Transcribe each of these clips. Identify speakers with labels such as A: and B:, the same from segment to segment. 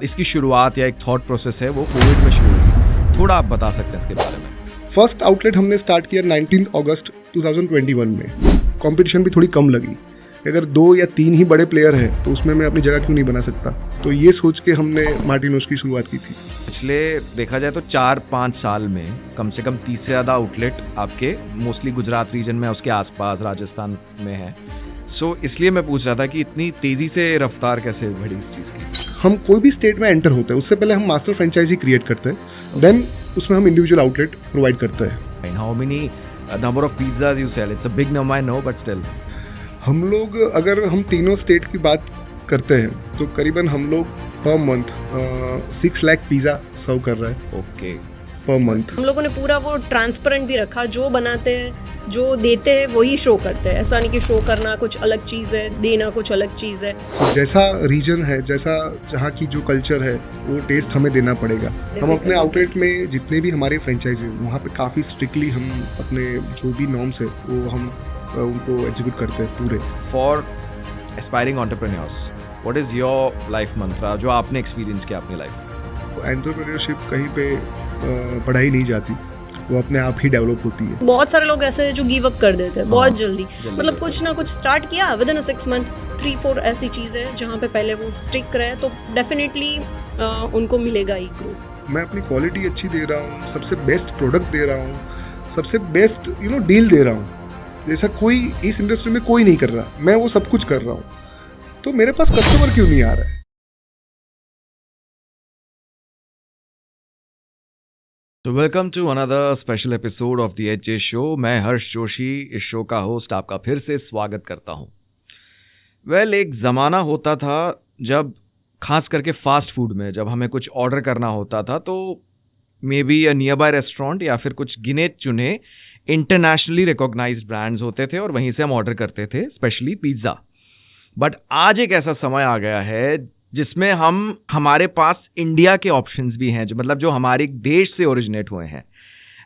A: इसकी शुरुआत या एक थॉट प्रोसेस है वो कोविड में शुरू हुई, थोड़ा आप बता सकते हैं इसके बारे में।
B: फर्स्ट आउटलेट हमने स्टार्ट किया 19 अगस्त 2021 में। कंपटीशन भी थोड़ी कम लगी, अगर 2 या 3 ही बड़े प्लेयर हैं तो उसमें मैं अपनी जगह क्यों नहीं बना सकता, तो ये सोच के हमने मार्टिनोज की शुरुआत की थी।
A: पिछले देखा जाए तो 4-5 साल में कम से कम 30 से ज़्यादा आउटलेट आपके मोस्टली गुजरात रीजन में, उसके आसपास राजस्थान में है। सो इसलिए मैं पूछ रहा था कि इतनी तेज़ी से रफ्तार कैसे बढ़ी इस चीज़ की।
B: हम कोई भी स्टेट में एंटर होते हैं उससे पहले हम मास्टर फ्रेंचाइजी क्रिएट करते हैं, देन उसमें हम इंडिविजुअल आउटलेट प्रोवाइड करते हैं।
A: How many number of pizzas you sell? It's a big number I know, but still
B: हम लोग अगर हम तीनों स्टेट की बात करते हैं तो करीबन हम लोग पर मंथ 6 लाख पिज़्ज़ा सर्व कर रहे हैं।
A: Okay,
B: per month.
C: हम लोगों ने पूरा वो ट्रांसपेरेंट भी रखा, जो बनाते हैं जो देते हैं वही शो करते हैं। ऐसा नहीं कि शो करना कुछ अलग चीज़ है, देना कुछ अलग चीज़ है।
B: जैसा रीजन है, जैसा जहाँ की जो कल्चर है वो टेस्ट हमें देना पड़ेगा। हम अपने आउटलेट में जितने भी हमारे फ्रेंचाइजी हैं वहाँ पे काफ़ी स्ट्रिक्टली हम अपने जो भी नॉर्म्स है वो हम उनको एग्जीक्यूट करते हैं पूरे।
A: For aspiring entrepreneurs, what is your life mantra जो आपने एक्सपीरियंस किया अपनी लाइफ में?
B: एंटरप्रेन्योरशिप कहीं पे पढ़ाई नहीं जाती, वो अपने आप ही डेवलप होती है।
C: बहुत सारे लोग ऐसे हैं जो गिव अप कर देते हैं बहुत जल्दी। मतलब कुछ ना कुछ स्टार्ट किया, विद इन 6 मंथ 3-4 ऐसी चीज़ है जहाँ पे पहले वो स्टिक रहे तो डेफिनेटली उनको मिलेगा ही ग्रोथ।
B: मैं अपनी क्वालिटी अच्छी दे रहा हूँ, सबसे बेस्ट प्रोडक्ट दे रहा हूँ, सबसे बेस्ट डील दे रहा हूँ, जैसा कोई इस इंडस्ट्री में कोई नहीं कर रहा, मैं वो सब कुछ कर रहा हूँ, तो मेरे पास कस्टमर क्यों नहीं आ रहा है?
A: तो welcome to another special episode of the H show. मैं हर्ष जोशी, इस शो का होस्ट, आपका फिर से स्वागत करता हूं। वेल, एक ज़माना होता था जब खास करके फास्ट फूड में जब हमें कुछ ऑर्डर करना होता था तो may be a near by restaurant या फिर कुछ गिने चुने इंटरनेशनली रिकॉग्नाइज्ड ब्रांड्स होते थे और वहीं से हम ऑर्डर करते थे, स्पेशली पिज़्ज़ा। बट आज एक ऐसा समय आ गया है जिसमें हमारे पास इंडिया के ऑप्शंस भी हैं, जो मतलब जो हमारे देश से ओरिजिनेट हुए हैं।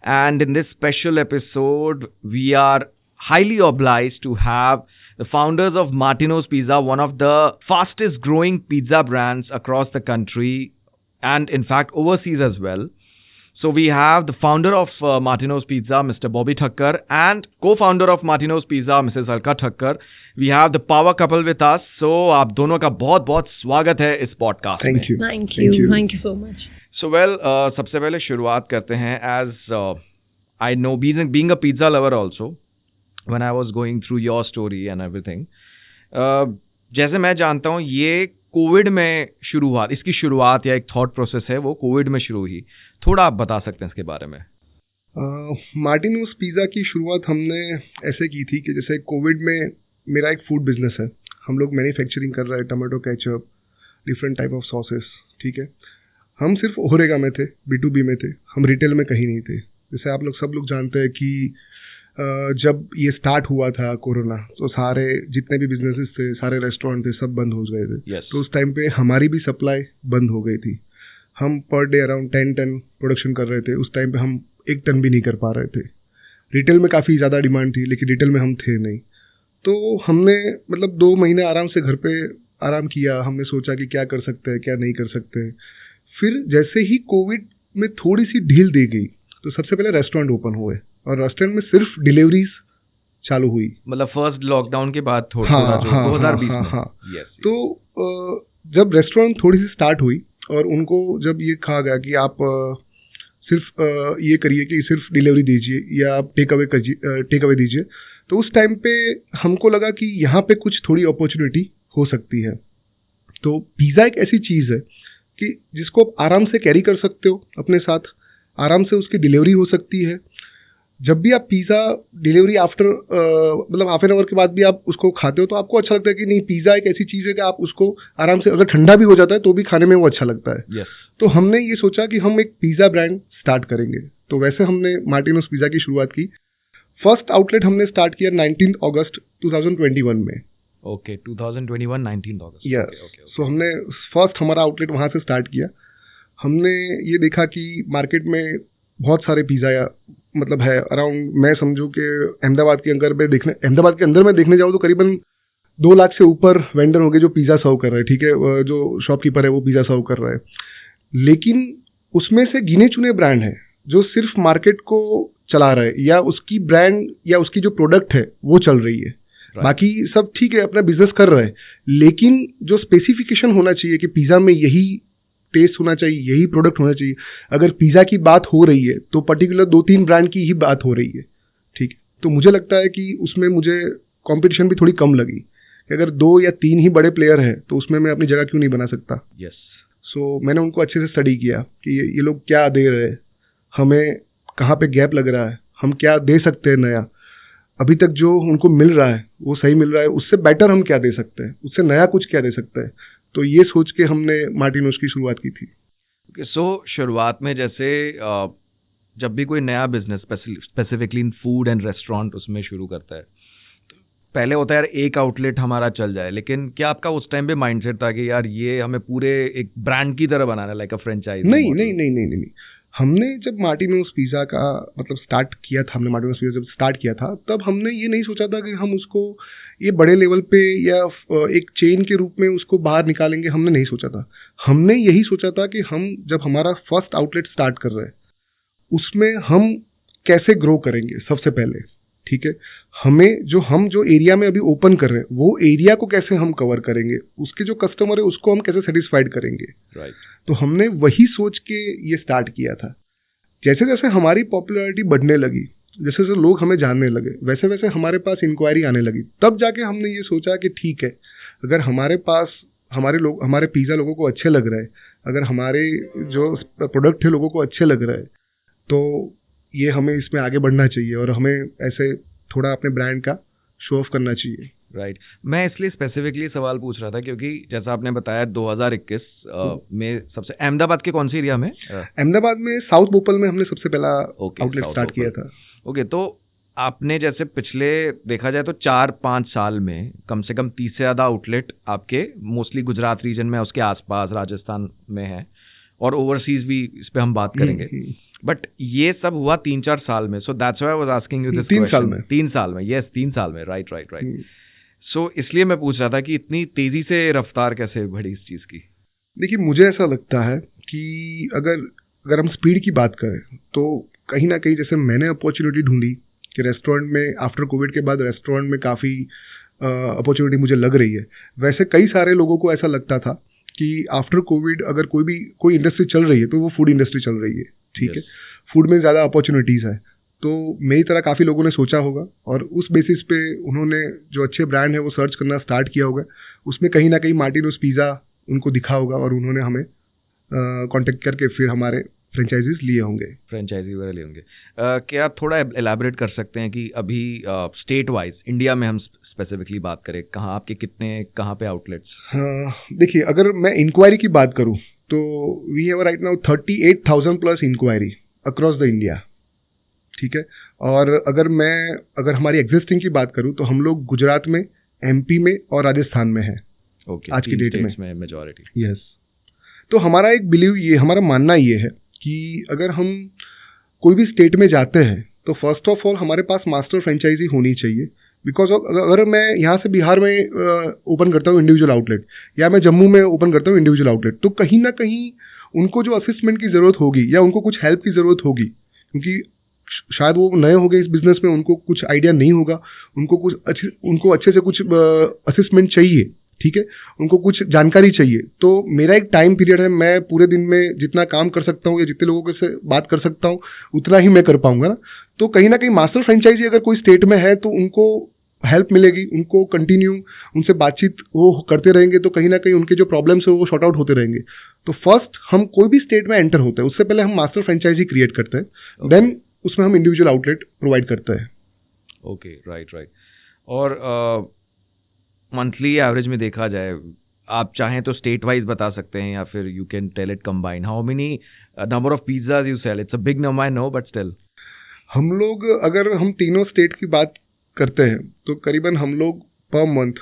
A: And in this special episode we are highly obliged to have the founders of Martino's Pizza, one of the fastest growing pizza brands across the country and in fact overseas as well. So we have the founder of Martino's Pizza, Mr. Bobby Thakkar, and co-founder of Martino's Pizza, Mrs. Alka Thakkar. We have the power couple with us. So आप दोनों का बहुत बहुत स्वागत है इस podcast में।
C: Thank you so much.
A: So well, सबसे पहले शुरुआत करते हैं। As I know, being a pizza lover also, when I was going through your story and everything, जैसे मैं जानता हूँ ये कोविड में शुरू हुआ, इसकी शुरुआत या एक थॉट प्रोसेस है वो कोविड में शुरू हुई, थोड़ा आप बता सकते हैं इसके बारे में?
B: मार्टिनोज पिज़्ज़ा की शुरुआत हमने ऐसे की थी कि जैसे कोविड में मेरा एक फूड बिजनेस है, हम लोग मैन्युफैक्चरिंग कर रहे हैं, tomato ketchup, different type of sauces, ठीक है। हम सिर्फ ओरेगा में थे, B2B में थे, हम रिटेल में कहीं नहीं थे। जैसे आप लोग सब लोग जानते हैं कि जब ये स्टार्ट हुआ था कोरोना, तो सारे जितने भी बिजनेसेस थे, सारे रेस्टोरेंट थे, सब बंद हो गए थे।
A: Yes.
B: तो उस टाइम पे हमारी भी सप्लाई बंद हो गई थी। हम per day around 10 ton production कर रहे थे, उस टाइम पे हम 1 टन भी नहीं कर पा रहे थे। रिटेल में काफ़ी ज़्यादा डिमांड थी, लेकिन रिटेल में हम थे नहीं। तो हमने मतलब 2 महीने आराम से घर पे आराम किया, हमने सोचा कि क्या कर सकते हैं, क्या नहीं कर सकते हैं। फिर जैसे ही कोविड में थोड़ी सी ढील दी गई तो सबसे पहले रेस्टोरेंट ओपन हुए और रेस्टोरेंट में सिर्फ डिलीवरीज चालू हुई।
A: मतलब फर्स्ट लॉकडाउन के बाद थोड़ा 2020 में। Yes.
B: तो जब रेस्टोरेंट थोड़ी सी स्टार्ट हुई और उनको जब ये कहा गया कि आप सिर्फ ये करिए कि सिर्फ डिलीवरी दीजिए या आप टेक अवे दीजिए, तो उस टाइम पे हमको लगा कि यहाँ पे कुछ थोड़ी अपॉर्चुनिटी हो सकती है। तो पिज़्ज़ा एक ऐसी चीज़ है कि जिसको आप आराम से कैरी कर सकते हो अपने साथ, आराम से उसकी डिलीवरी हो सकती है। जब भी आप पिज़्ज़ा डिलीवरी आफ्टर मतलब हाफ एन आवर के बाद भी आप उसको खाते हो तो आपको अच्छा लगता है कि नहीं, पिज़्ज़ा एक ऐसी चीज़ है कि आप उसको आराम से, अगर ठंडा भी हो जाता है तो भी खाने में वो अच्छा लगता है।
A: Yes.
B: तो हमने ये सोचा कि हम एक पिज़्ज़ा ब्रांड स्टार्ट करेंगे, तो वैसे हमने मार्टिनोज पिज़्ज़ा की शुरुआत की। फर्स्ट आउटलेट हमने स्टार्ट किया 19 अगस्त 2021 में।
A: ओके, 2021 19 अगस्त।
B: यस। सो हमने फर्स्ट हमारा आउटलेट वहाँ से स्टार्ट किया। हमने ये देखा कि मार्केट में बहुत सारे पिज़्ज़ा मतलब है अराउंड, मैं समझूँ कि अहमदाबाद के अंदर में देखने जाऊँ तो करीबन 2 लाख से ऊपर वेंडर होंगे जो पिज़्ज़ा सर्व कर रहे हैं, ठीक है, जो शॉपकीपर है वो पिज़्ज़ा सर्व कर रहा है, लेकिन उसमें से गिने चुने ब्रांड हैं जो सिर्फ मार्केट को चला रहा है, या उसकी ब्रांड या उसकी जो प्रोडक्ट है वो चल रही है। बाकी सब ठीक है, अपना बिजनेस कर रहा है, लेकिन जो स्पेसिफिकेशन होना चाहिए कि पिज़्ज़ा में यही टेस्ट होना चाहिए, यही प्रोडक्ट होना चाहिए, अगर पिज़्ज़ा की बात हो रही है तो पर्टिकुलर 2-3 ब्रांड की ही बात हो रही है, ठीक है। तो मुझे लगता है कि उसमें मुझे कंपटीशन भी थोड़ी कम लगी कि अगर 2 या 3 ही बड़े प्लेयर हैं तो उसमें मैं अपनी जगह क्यों नहीं बना सकता। सो मैंने उनको अच्छे से स्टडी किया कि ये लोग क्या दे रहे हैं, हमें कहाँ पे गैप लग रहा है, हम क्या दे सकते हैं नया, अभी तक जो उनको मिल रहा है वो सही मिल रहा है, उससे बेटर हम क्या दे सकते हैं, उससे नया कुछ क्या दे सकते हैं। तो ये सोच के हमने मार्टिनोज की शुरुआत की थी।
A: सो शुरुआत में जैसे जब भी कोई नया business specifically in food and restaurant उसमें शुरू करता है, पहले होता है यार एक आउटलेट हमारा चल जाए, लेकिन क्या आपका उस टाइम पे माइंडसेट था कि यार ये हमें पूरे एक ब्रांड की तरह बनाना है, लाइक अ फ्रेंचाइज?
B: नहीं। हमने जब मार्टिनोज पिज़्ज़ा का मतलब स्टार्ट किया था, हमने मार्टिनोज पिज़्ज़ा जब स्टार्ट किया था, तब हमने ये नहीं सोचा था कि हम उसको ये बड़े लेवल पे या एक चेन के रूप में उसको बाहर निकालेंगे, हमने नहीं सोचा था। हमने यही सोचा था कि हम जब हमारा फर्स्ट आउटलेट स्टार्ट कर रहे हैं उसमें हम कैसे ग्रो करेंगे सबसे पहले, ठीक है। हम जो एरिया में अभी ओपन कर रहे हैं वो एरिया को कैसे हम कवर करेंगे, उसके जो कस्टमर है उसको हम कैसे सेटिस्फाइड करेंगे। तो हमने वही सोच के ये स्टार्ट किया था। जैसे जैसे हमारी पॉपुलैरिटी बढ़ने लगी, जैसे जैसे लोग हमें जानने लगे, वैसे वैसे हमारे पास इंक्वायरी आने लगी। तब जाके हमने ये सोचा कि ठीक है, अगर हमारे पास हमारे पिज़्ज़ा लोगों को अच्छे लग रहे हैं, अगर हमारे जो प्रोडक्ट है लोगों को अच्छे लग रहे हैं, तो ये हमें इसमें आगे बढ़ना चाहिए और हमें ऐसे थोड़ा अपने ब्रांड का शो ऑफ करना चाहिए।
A: राइट। मैं इसलिए स्पेसिफिकली सवाल पूछ रहा था क्योंकि जैसा आपने बताया 2021 में सबसे अहमदाबाद के कौन से एरिया में?
B: अहमदाबाद में साउथ भोपाल में हमने सबसे पहला आउटलेट स्टार्ट किया था।
A: ओके, तो आपने जैसे पिछले देखा जाए तो 4-5 साल में कम से कम 30 से ज़्यादा आउटलेट आपके मोस्टली गुजरात रीजन में, उसके आसपास राजस्थान में है, और ओवरसीज भी इस पे हम बात करेंगे। बट ये सब हुआ 3-4 साल में। So that's why I was asking you this question. 3 साल में, यस 3 साल में, राइट। सो इसलिए मैं पूछ रहा था कि इतनी तेजी से रफ्तार कैसे बढ़ी इस चीज़ की?
B: देखिए, मुझे ऐसा लगता है कि अगर हम स्पीड की बात करें तो कहीं ना कहीं जैसे मैंने अपॉर्चुनिटी ढूंढी कि रेस्टोरेंट में आफ्टर कोविड के बाद रेस्टोरेंट में काफ़ी अपॉर्चुनिटी मुझे लग रही है, वैसे कई सारे लोगों को ऐसा लगता था कि आफ्टर कोविड अगर कोई इंडस्ट्री चल रही है तो वो फूड इंडस्ट्री चल रही है, ठीक है। फूड में ज़्यादा अपॉर्चुनिटीज़ है। तो मेरी तरह काफ़ी लोगों ने सोचा होगा और उस बेसिस पे उन्होंने जो अच्छे ब्रांड है वो सर्च करना स्टार्ट किया होगा। उसमें कहीं ना कहीं मार्टिनोज पिज़्ज़ा उनको दिखा होगा और उन्होंने हमें कांटेक्ट करके फिर हमारे फ्रेंचाइजीज लिए होंगे।
A: क्या थोड़ा एलैबोरेट कर सकते हैं कि अभी स्टेट वाइज इंडिया में हम स्पेसिफिकली बात करें, कहाँ आपके कहाँ पे आउटलेट्स?
B: देखिए, अगर मैं इंक्वायरी की बात करूँ तो we have right now 38,000 plus inquiry across the India, ठीक है। और अगर हमारी एग्जिस्टिंग की बात करूँ तो हम लोग गुजरात में, एमपी में और राजस्थान में है। आज की डेट में
A: मेजॉरिटी।
B: यस। तो हमारा हमारा मानना ये है कि अगर हम कोई भी स्टेट में जाते हैं तो फर्स्ट ऑफ ऑल हमारे पास मास्टर फ्रेंचाइजी होनी चाहिए। बिकॉज अगर मैं यहाँ से बिहार में ओपन करता हूँ इंडिविजुअल आउटलेट, या मैं जम्मू में ओपन करता हूँ इंडिविजुअल आउटलेट, तो कहीं ना कहीं उनको जो असिस्टमेंट की ज़रूरत होगी या उनको कुछ हेल्प की ज़रूरत होगी, क्योंकि शायद वो नए हो गए इस बिजनेस में, उनको कुछ आइडिया नहीं होगा, उनको अच्छे से कुछ असिस्टमेंट चाहिए, ठीक है, उनको कुछ जानकारी चाहिए। तो मेरा एक टाइम पीरियड है, मैं पूरे दिन में जितना काम कर सकता हूँ या जितने लोगों से बात कर सकता हूँ उतना ही मैं कर पाऊंगा ना। तो कहीं ना कहीं मास्टर फ्रेंचाइजी अगर कोई स्टेट में है तो उनको हेल्प मिलेगी, उनको कंटिन्यू उनसे बातचीत वो करते रहेंगे, तो कहीं ना कहीं उनके जो प्रॉब्लम्स है वो शॉर्ट आउट होते रहेंगे। तो फर्स्ट हम कोई भी स्टेट में एंटर होते हैं उससे पहले हम मास्टर फ्रेंचाइजी क्रिएट करते हैं, देन उसमें हम इंडिविजुअल आउटलेट प्रोवाइड करते हैं।
A: Okay, right. और मंथली एवरेज में देखा जाए, आप चाहें तो स्टेट वाइज बता सकते हैं या फिर you can tell it combine, how many number of pizzas you sell? It's a big number I know, but still.
B: हम लोग अगर हम तीनों स्टेट की बात करते हैं तो करीबन हम लोग पर मंथ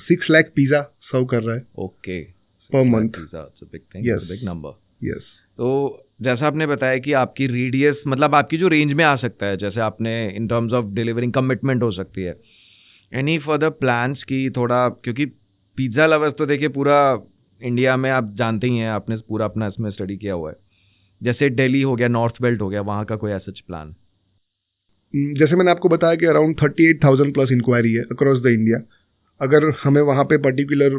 B: 6 लाख पिज़्ज़ा सर्व कर रहे हैं।
A: Okay,
B: per month
A: pizza, it's a big thing, it's a big number.
B: Yes.
A: तो जैसा आपने बताया कि आपकी रेडियस, मतलब आपकी जो रेंज में आ सकता है, जैसे आपने इन टर्म्स ऑफ डिलीवरिंग कमिटमेंट हो सकती है, एनी फर्दर प्लान्स की थोड़ा, क्योंकि पिज्ज़ा लवर्स तो देखिए पूरा इंडिया में आप जानते ही हैं, आपने पूरा अपना इसमें स्टडी किया हुआ है, जैसे दिल्ली हो गया, नॉर्थ बेल्ट हो गया, वहाँ का कोई ऐसा प्लान?
B: जैसे मैंने आपको बताया कि अराउंड 38,000 प्लस इंक्वायरी है अक्रॉस द इंडिया। अगर हमें वहाँ पे पर्टिकुलर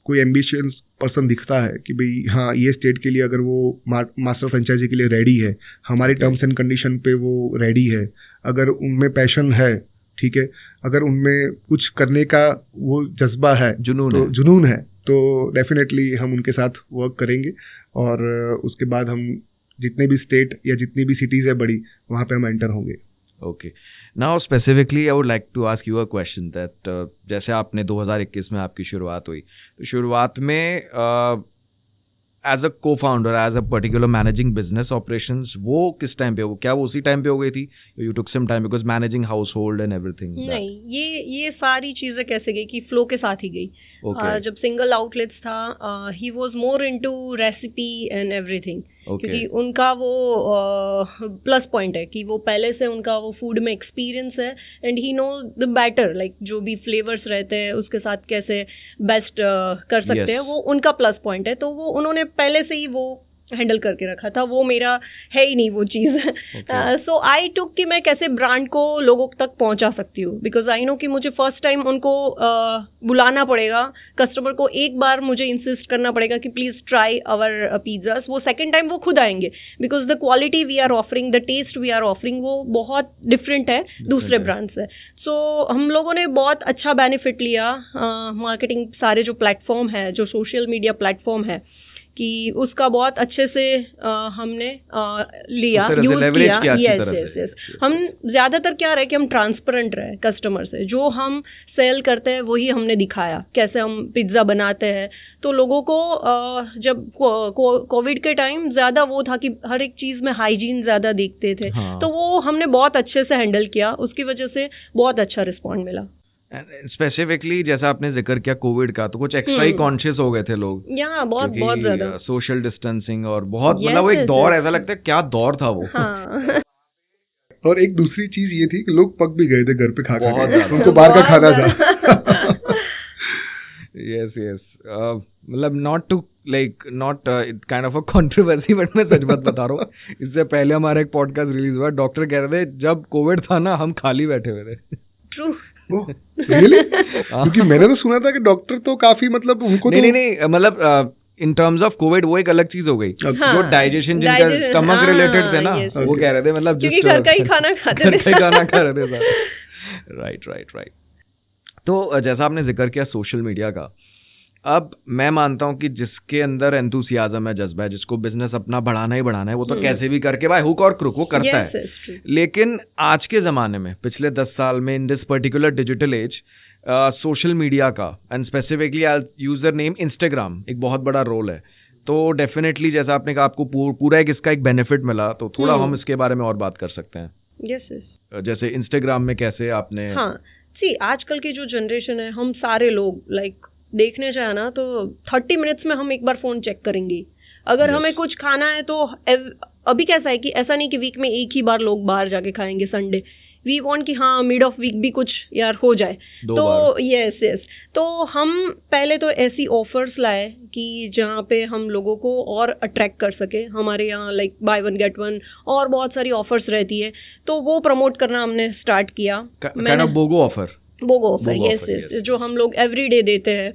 B: कोई एम्बिशियस पर्सन दिखता है कि भाई हाँ ये स्टेट के लिए अगर वो मास्टर फ्रेंचाइजी के लिए रेडी है, हमारी टर्म्स एंड कंडीशन पे वो रेडी है, अगर उनमें पैशन है, ठीक है, अगर उनमें कुछ करने का वो जज्बा है, जुनून है, तो डेफिनेटली हम उनके साथ वर्क करेंगे। और उसके बाद हम जितने भी स्टेट या जितनी भी सिटीज़ है बड़ी, वहाँ पे हम एंटर होंगे।
A: Okay, now specifically I would like to ask you a question that जैसे आपने 2021 में आपकी शुरुआत हुई, तो शुरुआत में as a co-founder, as a particular managing business operations, वो किस टाइम पे हो, क्या वो उसी टाइम पे हो गई थी, you took some time because managing household and everything?
C: नहीं, ये सारी चीजें कैसे गई कि फ्लो के साथ ही गई। जब सिंगल आउटलेट्स था, he was more into recipe and everything, क्योंकि उनका वो प्लस पॉइंट है कि वो पहले से उनका वो फूड में एक्सपीरियंस है and he know the better, like जो भी फ्लेवर्स रहते हैं उसके साथ कैसे बेस्ट कर सकते हैं, वो उनका प्लस पॉइंट है। तो वो उन्होंने पहले से ही वो हैंडल करके रखा था, वो मेरा है ही नहीं वो चीज़। सो आई टुक कि मैं कैसे ब्रांड को लोगों तक पहुंचा सकती हूँ, बिकॉज आई नो कि मुझे फर्स्ट टाइम उनको बुलाना पड़ेगा, कस्टमर को एक बार मुझे इंसिस्ट करना पड़ेगा कि प्लीज़ ट्राई आवर पिज़्ज़ास। वो सेकेंड टाइम वो खुद आएंगे, because the quality we are offering, the taste we are offering, वो बहुत डिफरेंट है दूसरे ब्रांड से। सो हम लोगों ने बहुत अच्छा बेनिफिट लिया, मार्केटिंग सारे जो प्लेटफॉर्म है, जो सोशल मीडिया प्लेटफॉर्म है, कि उसका बहुत अच्छे से हमने लिया, यूज किया। यस। हम ज़्यादातर क्या रहे कि हम ट्रांसपेरेंट रहे कस्टमर से, जो हम सेल करते हैं वही हमने दिखाया, कैसे हम पिज्ज़ा बनाते हैं। तो लोगों को जब कोविड के टाइम ज़्यादा वो था कि हर एक चीज़ में हाइजीन ज़्यादा देखते थे, तो वो हमने बहुत अच्छे से हैंडल किया, उसकी वजह से बहुत अच्छा रिस्पॉन्ड मिला।
A: स्पेसिफिकली जैसा आपने जिक्र किया कोविड का, तो कुछ एक्स्ट्रा ही कॉन्शियस हो गए थे लोग,
C: बहुत ज्यादा
A: सोशल डिस्टेंसिंग और बहुत मतलब वो एक दौर, ऐसा लगता है क्या दौर था वो।
B: और एक दूसरी चीज ये थी कि लोग पक भी गए थे घर पे खा के, उनको बाहर का खाना था।
A: यस मतलब not to like not kind of a controversy, but मैं सच बात बता रहा हूँ। इससे पहले हमारा एक पॉडकास्ट रिलीज हुआ, डॉक्टर कह रहे थे जब कोविड था ना हम खाली बैठे हुए थे।
C: ट्रू।
B: really? क्योंकि मैंने तो सुना था कि डॉक्टर तो काफी मतलब उनको
A: नहीं मतलब इन टर्म्स ऑफ कोविड वो एक अलग चीज हो गई। जो डाइजेशन जिनका स्टमक रिलेटेड थे ना, वो कह रहे थे मतलब
C: घर का ही खाना खाते थे,
A: खाना खा रहे थे। राइट। तो जैसा आपने जिक्र किया सोशल मीडिया का, अब मैं मानता हूं कि जिसके अंदर एंथुसियाज्म है, जज्बा है, जिसको बिजनेस अपना बढ़ाना ही बढ़ाना है, वो तो कैसे भी करके बाय हुक और क्रुक वो करता है। लेकिन आज के ज़माने में, पिछले 10 साल में, in this particular digital age, social media का and specifically user name Instagram एक बहुत बड़ा रोल है। तो डेफिनेटली जैसा आपने कहा आपको पूरा इसका एक बेनिफिट मिला, तो थोड़ा हम इसके बारे में और बात कर सकते हैं।
C: यस।
A: जैसे इंस्टाग्राम में कैसे आपने
C: आजकल की जो जनरेशन है, हम सारे लोग लाइक देखने जाए ना तो 30 मिनट्स में हम एक बार फोन चेक करेंगे। अगर हमें कुछ खाना है तो अभी कैसा है कि ऐसा नहीं कि वीक में एक ही बार लोग बाहर जाके खाएंगे संडे, वी वांट कि हाँ मिड ऑफ वीक भी कुछ यार हो जाए। तो यस तो हम पहले तो ऐसी ऑफर्स लाए कि जहाँ पे हम लोगों को और अट्रैक्ट कर सके। हमारे यहाँ like by one get one और बहुत सारी ऑफर्स रहती है, तो वो प्रमोट करना हमने स्टार्ट किया।
A: बोगो ऑफर,
C: यस, जो हम लोग एवरीडे देते हैं।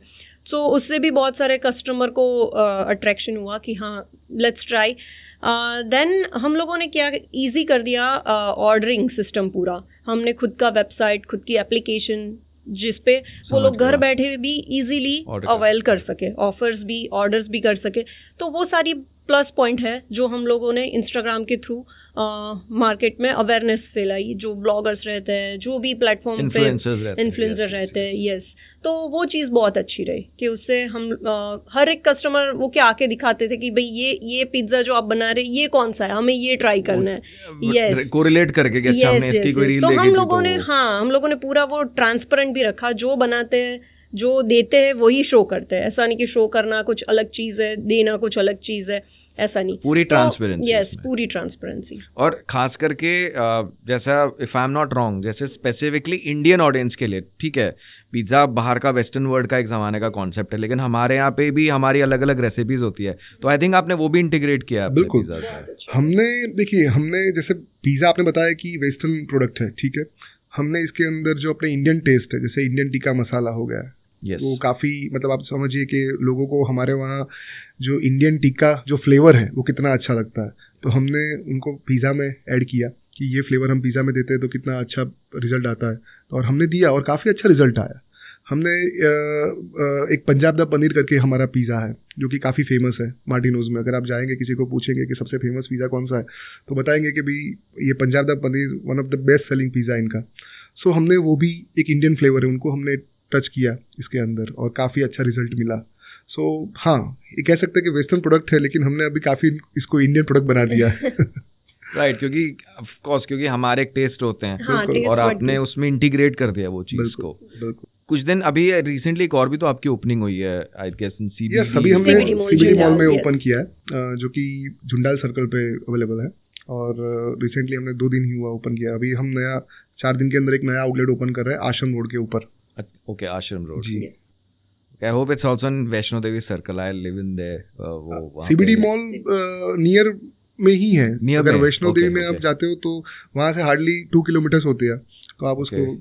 C: सो उससे भी बहुत सारे कस्टमर को अट्रैक्शन हुआ कि हाँ लेट्स ट्राई। देन हम लोगों ने क्या इजी कर दिया, ऑर्डरिंग सिस्टम पूरा। हमने खुद का वेबसाइट, खुद की एप्लीकेशन, जिस पे वो लोग घर बैठे भी इजीली अवेल कर सके, ऑफर्स भी, ऑर्डर्स भी कर सके। तो वो सारी प्लस पॉइंट है जो हम लोगों ने इंस्टाग्राम के थ्रू मार्केट में अवेयरनेस फैलाई। जो ब्लॉगर्स रहते हैं, जो भी प्लेटफॉर्म पे इन्फ्लुएंसर रहते हैं, यस, तो वो चीज़ बहुत अच्छी रही कि उससे हम हर एक कस्टमर वो क्या आके दिखाते थे कि भाई ये पिज्ज़ा जो आप बना रहे ये कौन सा है, हमें ये ट्राई करना है। यस,
A: कोरिलेट करके कैसे हमने इसकी कोई रील
C: देखी। तो हम लोगों ने पूरा वो ट्रांसपेरेंट भी रखा, जो बनाते हैं जो देते हैं वही शो करते हैं। ऐसा नहीं कि शो करना कुछ अलग चीज़ है, देना कुछ अलग चीज़ है, ऐसा नहीं।
A: पूरी ट्रांसपेरेंसी।
C: यस, पूरी ट्रांसपेरेंसी।
A: और खास करके जैसा if I am not wrong, जैसे स्पेसिफिकली इंडियन ऑडियंस के लिए, ठीक है, पिज्ज़ा बाहर का वेस्टर्न वर्ल्ड का एक ज़माने का कॉन्सेप्ट है, लेकिन हमारे यहाँ पे भी हमारी अलग अलग रेसिपीज होती है, तो आई थिंक आपने वो भी इंटीग्रेट किया है।
B: बिल्कुल, हमने देखिए, हमने जैसे पिज़्ज़ा आपने बताया कि वेस्टर्न प्रोडक्ट है, ठीक है, हमने इसके अंदर जो अपने इंडियन टेस्ट है, जैसे इंडियन टिक्का मसाला हो गया, वो काफ़ी मतलब आप समझिए कि लोगों को हमारे वहाँ जो इंडियन टिक्का जो फ्लेवर है वो कितना अच्छा लगता है, तो हमने उनको पिज़्ज़ा में ऐड किया कि ये फ्लेवर हम पिज़्ज़ा में देते हैं तो कितना अच्छा रिजल्ट आता है, और हमने दिया और काफ़ी अच्छा रिजल्ट आया। हमने एक पंजाब दा पनीर करके हमारा पिज़्ज़ा है जो कि काफ़ी फेमस है मार्टिनोज में। अगर आप जाएंगे किसी को पूछेंगे कि सबसे फेमस पिज़्ज़ा कौन सा है, तो बताएंगे कि भाई ये पंजाब दा paneer one of the best selling pizza इनका। सो हमने वो भी एक इंडियन फ्लेवर है उनको हमने टच किया इसके अंदर और काफ़ी अच्छा रिजल्ट मिला। सो हाँ, ये कह सकते हैं कि वेस्टर्न प्रोडक्ट है, लेकिन हमने अभी काफ़ी इसको इंडियन प्रोडक्ट बना दिया है।
A: राइट, क्योंकि ऑफ कोर्स क्योंकि हमारे एक टेस्ट होते हैं।
C: हाँ,
A: और आपने उसमें इंटीग्रेट कर दिया वो चीज़ को।
B: बिल्कुल।
A: कुछ दिन अभी रिसेंटली एक और भी तो आपकी ओपनिंग हुई है, आई गेस इन सीबीडी।
B: सभी हमने सीबीडी मॉल में ओपन किया है, जो कि झुंडाल सर्कल पे अवेलेबल है, और रिसेंटली हमने 2 दिन ही हुआ ओपन किया। अभी हम 4 दिन के अंदर एक नया आउटलेट ओपन कर रहे हैं आश्रम रोड के ऊपर।
A: Okay, Ashram road
B: ji.
A: I hope it's also in Vaishno Devi circle, I live in there. वो
B: सीबीडी मॉल नियर में ही है। अगर वैष्णो देवी में आप जाते हो तो वहाँ से हार्डली 2 किलोमीटर्स होते हैं, तो आप उसको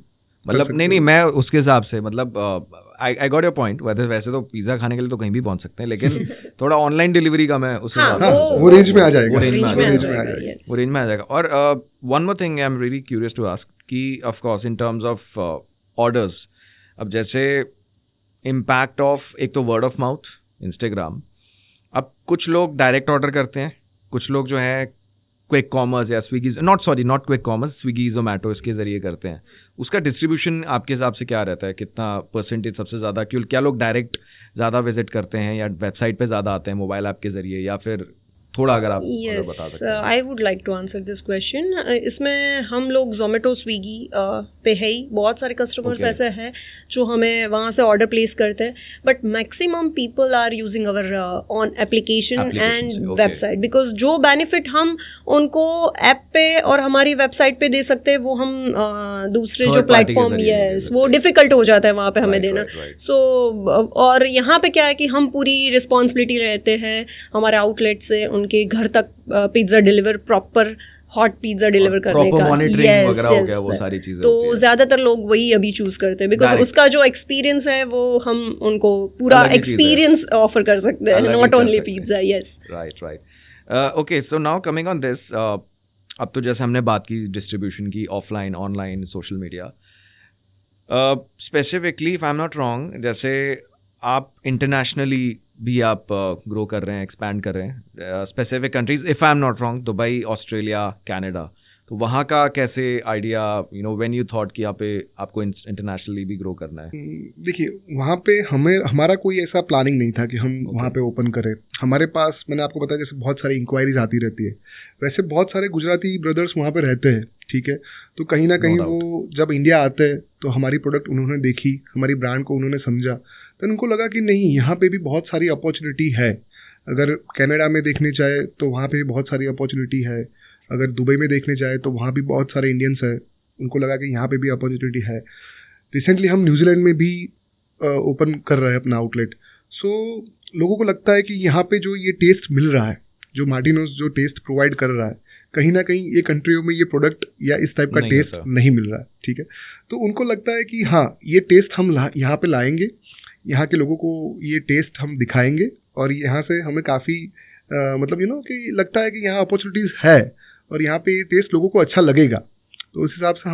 A: मतलब नहीं, मैं उसके हिसाब से मतलब आई गॉट योर पॉइंट। वैसे तो पिज्जा खाने के लिए तो कहीं भी पहुंच सकते हैं, लेकिन थोड़ा ऑनलाइन डिलीवरी का मैं उस हिसाब से
B: वो रेंज में आ जाएगा,
A: वो रेंज में आ जाएगा। और one more thing I am really curious to ask कि of course in terms of orders, अब जैसे इम्पैक्ट ऑफ एक तो वर्ड ऑफ माउथ, इंस्टाग्राम, अब कुछ लोग डायरेक्ट ऑर्डर करते हैं, कुछ लोग जो है क्विक कॉमर्स या Swiggy, not quick commerce, Swiggy Zomato इसके जरिए करते हैं। उसका डिस्ट्रीब्यूशन आपके हिसाब से क्या रहता है, कितना परसेंटेज सबसे ज़्यादा, क्या लोग डायरेक्ट ज़्यादा विजिट करते हैं या वेबसाइट पे ज़्यादा आते हैं मोबाइल ऐप के जरिए, या फिर थोड़ा अगर आप बता सकते हैं।
C: I would like to answer this question. इसमें हम लोग जोमेटो स्विगी पे है ही, बहुत सारे कस्टमर्स ऐसे हैं जो हमें वहाँ से ऑर्डर प्लेस करते हैं, but maximum people are using our on application and website, because जो बेनिफिट हम उनको ऐप पे और हमारी वेबसाइट पे दे सकते हैं वो हम दूसरे जो प्लेटफॉर्म वो डिफिकल्ट हो जाता है वहाँ पे हमें देना। सो और यहाँ पे क्या है कि हम पूरी रिस्पॉन्सिबिलिटी रहते हैं हमारे आउटलेट से उनके घर तक pizza deliver, proper hot pizza deliver करने का,
A: मॉनिटरिंग वगैरह हो गया, वो सारी चीजें।
C: तो ज्यादातर लोग वही अभी चूज करते हैं, बिकॉज उसका जो एक्सपीरियंस है वो हम उनको पूरा एक्सपीरियंस ऑफर कर सकते हैं, not only pizza. Yes,
A: right. Okay, so now coming on this, अब तो जैसे हमने बात की डिस्ट्रीब्यूशन की, offline, online, social media, specifically if I am not wrong, जैसे आप इंटरनेशनली भी आप ग्रो कर रहे हैं, एक्सपैंड कर रहे हैं specific countries, if I am not wrong, Dubai, Australia, Canada, तो वहाँ का कैसे आइडिया, व्हेन यू थॉट कि यहाँ पे आपको इंटरनेशनली भी ग्रो करना है?
B: देखिए, वहाँ पे हमारा कोई ऐसा प्लानिंग नहीं था कि हम वहाँ पे ओपन करें। हमारे पास, मैंने आपको बताया, जैसे बहुत सारी इंक्वायरीज आती रहती है, वैसे बहुत सारे गुजराती ब्रदर्स वहाँ पे रहते हैं, ठीक है, तो कहीं ना कहीं वो जब इंडिया आते हैं तो हमारी प्रोडक्ट उन्होंने देखी, हमारी ब्रांड को उन्होंने समझा, तो उनको लगा कि नहीं, यहाँ पे भी बहुत सारी अपॉर्चुनिटी है। अगर कनाडा में देखने चाहे तो वहाँ पे भी बहुत सारी अपॉर्चुनिटी है, अगर दुबई में देखने जाए तो वहाँ भी बहुत सारे इंडियंस हैं, उनको लगा कि यहाँ पे भी अपॉर्चुनिटी है। रिसेंटली हम न्यूजीलैंड में भी ओपन कर रहे हैं अपना आउटलेट। सो लोगों को लगता है कि यहाँ पे जो ये टेस्ट मिल रहा है, जो मार्टिनोज जो टेस्ट प्रोवाइड कर रहा है, कहीं ना कहीं ये कंट्रियों में ये प्रोडक्ट या इस टाइप का टेस्ट नहीं मिल रहा है, ठीक है। तो उनको लगता है कि हाँ, ये टेस्ट हम यहाँ पे लाएंगे, यहाँ के लोगों को ये टेस्ट हम दिखाएंगे, और यहाँ से हमें काफ़ी मतलब कि लगता है कि यहाँ अपॉर्चुनिटीज़ है और यहाँ पे ये टेस्ट लोगों को अच्छा लगेगा। तो उस हिसाब से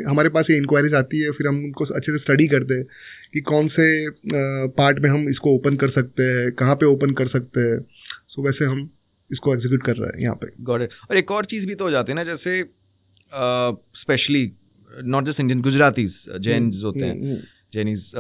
B: हमारे पास ये इंक्वायरीज आती है, फिर हम उनको अच्छे से स्टडी करते हैं कि कौन से पार्ट में हम इसको ओपन कर सकते हैं, कहाँ पे ओपन कर सकते हैं। सो वैसे हम इसको एग्जीक्यूट कर रहे हैं यहाँ पे।
A: Got it. और एक और चीज़ भी तो हो जाती है ना, जैसे specially not just Indian, Gujaratis, Jains होते हैं, जैनीज,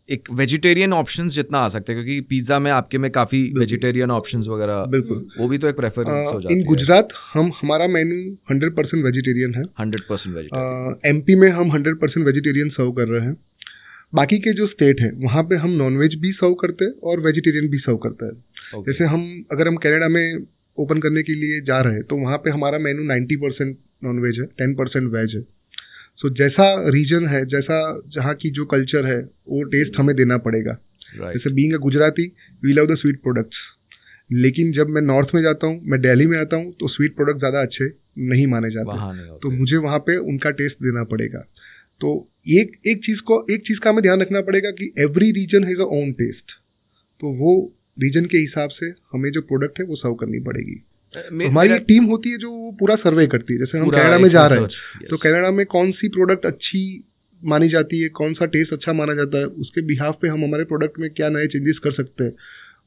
A: एक वेजिटेरियन ऑप्शंस जितना आ सकते हैं, क्योंकि पिज्जा में आपके में काफी वेजिटेरियन ऑप्शंस वगैरह, बिल्कुल, वो भी तो एक प्रेफरेंस हो जाती है।
B: इन गुजरात हमारा मेन्यू 100% वेजिटेरियन है,
A: 100% वेजिटेरियन।
B: एमपी में हम 100% वेजिटेरियन सर्व कर रहे हैं, बाकी के जो स्टेट है वहाँ पे हम नॉनवेज भी सर्व करते हैं और वेजिटेरियन भी सर्व करते हैं। जैसे अगर हम कनाडा में ओपन करने के लिए जा रहे हैं तो वहाँ पे हमारा मेनू 90% नॉनवेज है, 10% वेज है। सो जैसा रीजन है, जैसा जहाँ की जो कल्चर है वो टेस्ट हमें देना पड़ेगा। जैसे being a Gujarati we love the sweet products, लेकिन जब मैं नॉर्थ में जाता हूँ, मैं दिल्ली में आता हूँ तो स्वीट प्रोडक्ट ज़्यादा अच्छे नहीं माने जाते, तो मुझे वहाँ पे उनका टेस्ट देना पड़ेगा। तो एक चीज़ का हमें ध्यान रखना पड़ेगा कि every region has a own taste, तो वो रीजन के हिसाब से हमें जो प्रोडक्ट है वो सर्व करनी पड़ेगी। तो हमारी एक टीम होती है जो पूरा सर्वे करती है। जैसे हम कनाडा में जा रहे हैं तो कनाडा में कौन सी प्रोडक्ट अच्छी मानी जाती है, कौन सा टेस्ट अच्छा माना जाता है, उसके बिहाफ पे हम हमारे प्रोडक्ट में क्या नए चेंजेस कर सकते हैं,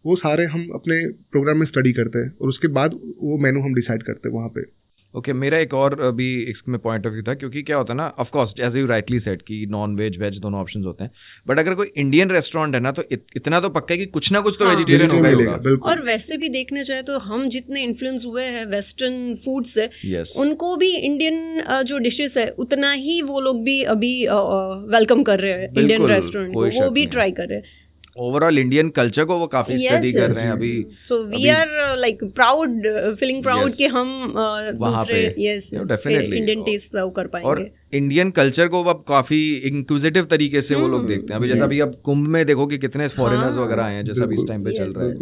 B: वो सारे हम अपने प्रोग्राम में स्टडी करते हैं और उसके बाद वो मेनू हम डिसाइड करते हैं वहाँ पे।
A: ओके, मेरा एक और भी इसमें पॉइंट ऑफ व्यू था, क्योंकि क्या होता है ना, of course as you rightly said कि नॉन वेज वेज दोनों ऑप्शंस होते हैं, बट अगर कोई इंडियन रेस्टोरेंट है ना तो इतना तो पक्का है कि कुछ ना कुछ तो वेजिटेरियन होगा।
C: और वैसे भी देखने जाए तो हम जितने इन्फ्लुएंस हुए हैं वेस्टर्न फूड से, उनको भी इंडियन जो डिशेस है उतना ही वो लोग भी अभी वेलकम कर रहे हैं इंडियन रेस्टोरेंट को, वो भी ट्राई कर रहे हैं।
A: ओवरऑल इंडियन कल्चर को वो काफी स्टडी कर रहे हैं अभी।
C: So we are like proud, feeling proud कि हम
A: वहाँ पे
C: डेफिनेटली इंडियन टेस्ट सर्व कर पाएंगे। और
A: इंडियन कल्चर को अब काफी इंक्विजिटिव तरीके से वो लोग देखते हैं। अभी जैसा अभी अब कुंभ में देखो कि कितने फॉरेनर्स वगैरह आए हैं, जैसा अभी इस टाइम पे चल रहा है।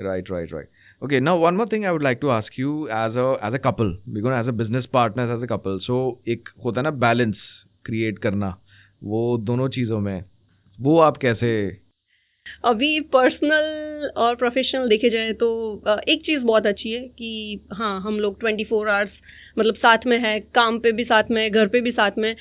A: Right. Okay, now one more thing I would like to ask you as a couple, because as a business partners, as a couple, so एक होता है ना बैलेंस क्रिएट करना, वो दोनों चीजों में, वो आप कैसे?
C: अभी पर्सनल और प्रोफेशनल देखे जाए तो एक चीज़ बहुत अच्छी है कि हाँ, हम लोग 24 आवर्स मतलब साथ में है, काम पे भी साथ में, घर पे भी साथ में।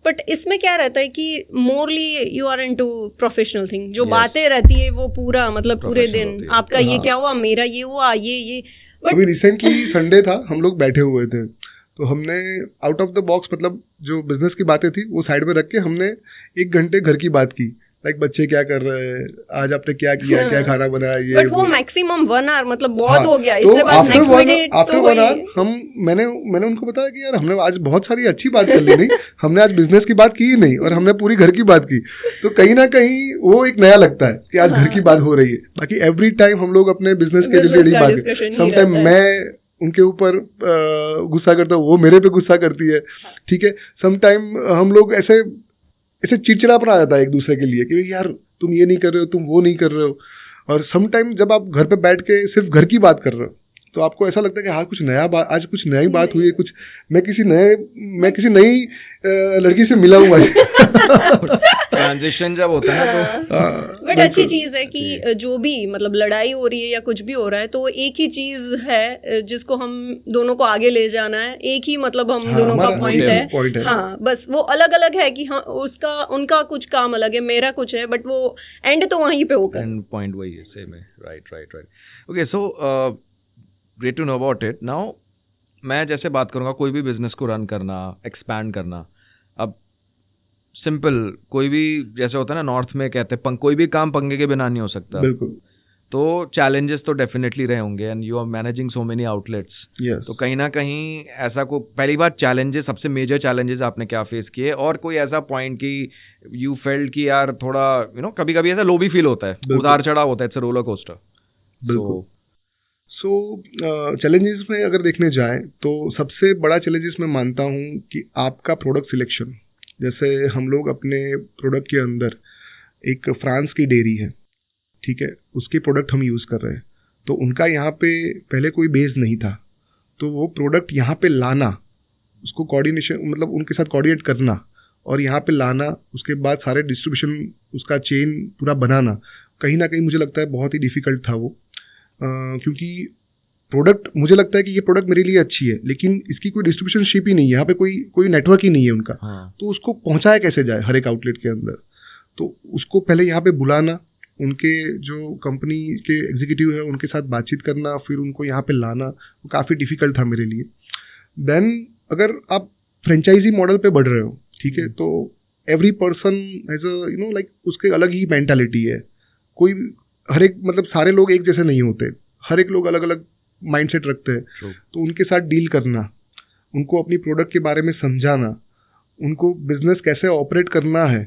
C: बट इसमें क्या रहता है कि morally you are into professional thing, जो बातें रहती है वो पूरा मतलब पूरे दिन आपका ये क्या हुआ, मेरा ये हुआ, ये।
B: अभी रिसेंटली संडे था, हम लोग बैठे हुए थे तो हमने आउट ऑफ द बॉक्स मतलब जो बिजनेस की बातें थी वो साइड में रख के हमने 1 घंटे घर की बात की। लाइक बच्चे क्या कर रहे हैं, आज आपने क्या किया, क्या खाना बनाया, ये।
C: बट वो मैक्सिमम 1 आवर मतलब बहुत हो गया।
B: तो आफ्टर 1 आवर मैंने उनको बताया कि यार हमने आज बहुत सारी अच्छी बात कर ली, नहीं हमने आज बिजनेस की बात की ही नहीं और हमने पूरी घर की बात की। तो कहीं ना कहीं वो एक नया लगता है कि आज घर की बात हो रही है। बाकी एवरी टाइम हम लोग अपने बिजनेस के रिलेटेड बात करते, समटाइम मैं उनके ऊपर गुस्सा करता हूँ, वो मेरे पे गुस्सा करती है, ठीक है। समटाइम हम लोग ऐसे चिड़चिड़ापन आ जाता है एक दूसरे के लिए कि यार तुम ये नहीं कर रहे हो, तुम वो नहीं कर रहे हो। और सम टाइम जब आप घर पे बैठ के सिर्फ घर की बात कर रहे हो तो आपको ऐसा लगता है कि हाँ आज कुछ नई बात हुई है, कुछ मैं किसी नई लड़की से मिला हुआ है।
A: ट्रांजिशन जब होता है तो
C: बट अच्छी चीज है कि जो भी मतलब लड़ाई हो रही है या कुछ भी हो रहा है तो एक ही चीज है जिसको हम दोनों को आगे ले जाना है, एक ही मतलब हम दोनों का पॉइंट है। हाँ, बस वो अलग अलग है कि हाँ उनका कुछ काम अलग है, मेरा कुछ है, बट वो एंड तो वहीं पे होगा,
A: एंड पॉइंट वही है, सेम है। Right. Okay, so great to know about it. Now मैं जैसे बात करूंगा कोई भी बिजनेस को रन करना, एक्सपैंड करना, अब सिंपल कोई भी जैसे होता है ना, नॉर्थ में कहते हैं कोई भी काम पंगे के बिना नहीं हो सकता।
B: बिल्कुल।
A: तो चैलेंजेस तो डेफिनेटली रहे होंगे and you are managing so many outlets. तो कहीं ना कहीं ऐसा को पहली बार चैलेंजेस, सबसे मेजर चैलेंजेस आपने क्या फेस किए, और कोई ऐसा पॉइंट कि यू फेल्ट कि यार थोड़ा कभी कभी ऐसा लो भी फील होता है, उतार चढ़ाव होता है, इट्स अ रोलर कोस्टर।
B: बिल्कुल। सो चैलेंजेस में अगर देखने जाए तो सबसे बड़ा चैलेंजेस मैं मानता हूँ कि आपका प्रोडक्ट सिलेक्शन। जैसे हम लोग अपने प्रोडक्ट के अंदर एक फ्रांस की डेयरी है, ठीक है, उसके प्रोडक्ट हम यूज़ कर रहे हैं, तो उनका यहाँ पे पहले कोई बेस नहीं था, तो वो प्रोडक्ट यहाँ पे लाना, उसको कोऑर्डिनेशन मतलब उनके साथ कोऑर्डिनेट करना और यहाँ पे लाना, उसके बाद सारे डिस्ट्रीब्यूशन उसका चेन पूरा बनाना, कहीं ना कहीं मुझे लगता है बहुत ही डिफिकल्ट था वो। क्योंकि प्रोडक्ट मुझे लगता है कि ये प्रोडक्ट मेरे लिए अच्छी है लेकिन इसकी कोई डिस्ट्रीब्यूशन शिप ही नहीं है, यहाँ पे कोई नेटवर्क ही नहीं है उनका। तो उसको पहुँचाया कैसे जाए हर एक आउटलेट के अंदर, तो उसको पहले यहाँ पे बुलाना, उनके जो कंपनी के एग्जीक्यूटिव है उनके साथ बातचीत करना, फिर उनको यहाँ पे लाना, वो काफ़ी डिफिकल्ट था मेरे लिए। देन अगर आप फ्रेंचाइजी मॉडल पे बढ़ रहे हो, ठीक है, तो every person as a like उसके अलग ही मेंटालिटी है। कोई हर एक मतलब सारे लोग एक जैसे नहीं होते, हर एक लोग अलग अलग माइंडसेट रखते हैं। तो उनके साथ डील करना, उनको अपनी प्रोडक्ट के बारे में समझाना, उनको बिजनेस कैसे ऑपरेट करना है,